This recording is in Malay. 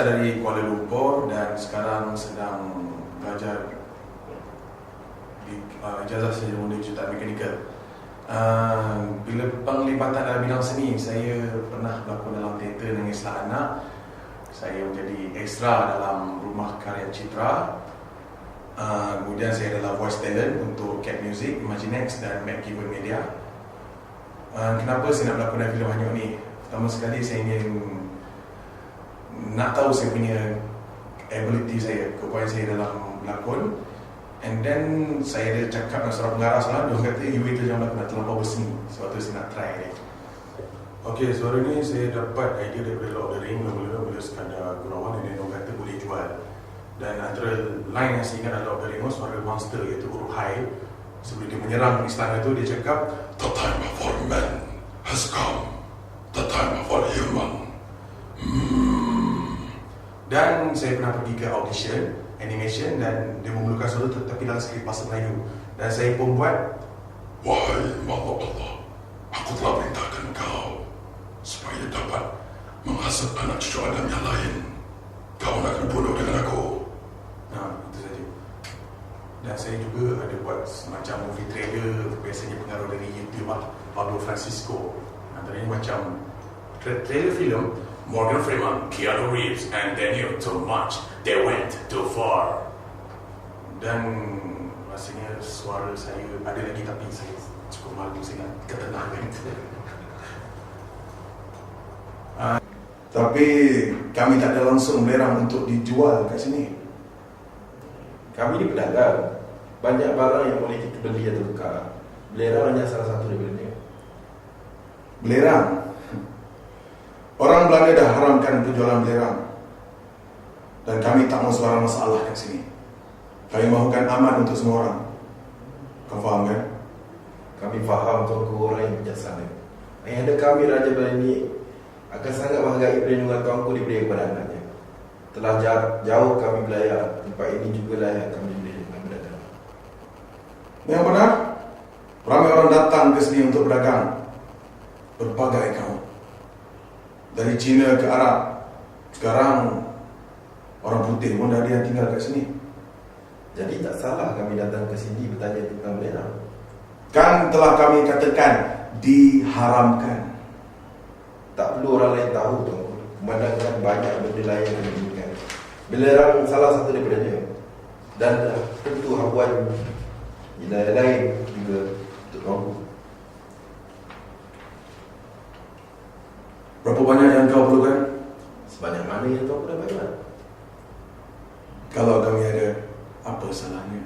berasal dari Kuala Lumpur dan sekarang sedang belajar di ijazah sarjana jurujurutan mekanikal. Bila penglibatan dalam bidang seni, saya pernah berlakon dalam teater Nangislah Anak. Saya menjadi ekstra dalam Rumah Karya Citra. Kemudian saya adalah voice talent untuk Cat Music, Imaginex dan Mac Given Media. Kenapa saya nak berlakon dalam filem Hanyut ni? Pertama sekali saya ingin nak tahu saya punya ability saya, kekuatan saya dalam berlakon. And then saya ada cakap dengan seorang pengarah salah, dia kata you itu jangan berlakon, nak terlampau berseni. Sebab tu saya nak try ni. Okay, suara ni saya dapat idea daripada Lord of the Ring. Mula-mula bila sekadar gurauan dan dia kata boleh jual. Dan antara line yang saya ingat adalah Lord of the Ring, suara monster iaitu huruf high. Sebelum dia menyerang istana itu, dia cakap the time for man has come, the time for human. Dan saya pernah pergi ke audition animation dan dia memerlukan suara tetapi dalam skrip bahasa Melayu. Dan saya pun buat, wahai makhluk Allah, aku telah perintahkan kau supaya dapat menghasut anak cucu Adam yang lain. Kau nak bunuh dengan aku. Itu saja. Dan saya juga ada buat semacam movie trailer, biasanya pengaruh dari YouTube Pablo Francisco. Antaranya macam trailer filem Morgan Freeman, Keanu Reeves and Daniel too much, they went too far. Dan rasanya suara saya ada lagi tapi saya cukup malu, saya nak ketenangan. Tapi kami tak ada langsung belerang untuk dijual kat sini. Kami ni pedagang, banyak barang yang boleh kita beli atau tukar. Belerang hanya salah satu daripadanya. Belerang? Orang Belanda dah haramkan penjualan belerang. Dan kami tak mahu sebarang masalah kat sini. Kami mahukan aman untuk semua orang. Kau faham kan? Kami faham tuanku orang yang bijaksana. Ayah ada kami Raja Belani akan sangat menghargai perlindungan tuanku diberi kepada anaknya. Telah jauh kami belayar, tempat ini juga layak kami beli dengan berdagang. Yang benar, ramai orang datang ke sini untuk berdagang. Berbagai kaum. Dari Cina ke Arab. Sekarang orang putih pun dah ada yang tinggal kat sini. Jadi tak salah kami datang ke sini bertanya tentang belerang. Kan telah kami katakan diharamkan. Tak perlu orang lain tahu tuanku. Memandangkan banyak benda lain yang diinginkan. Belerang salah satu daripadanya. Dan tentu habuan lain juga untuk tuanku. Berapa banyak yang kau perlukan? Sebanyak mana yang tuanku dapatkan. Kalau kami ada, apa salahnya?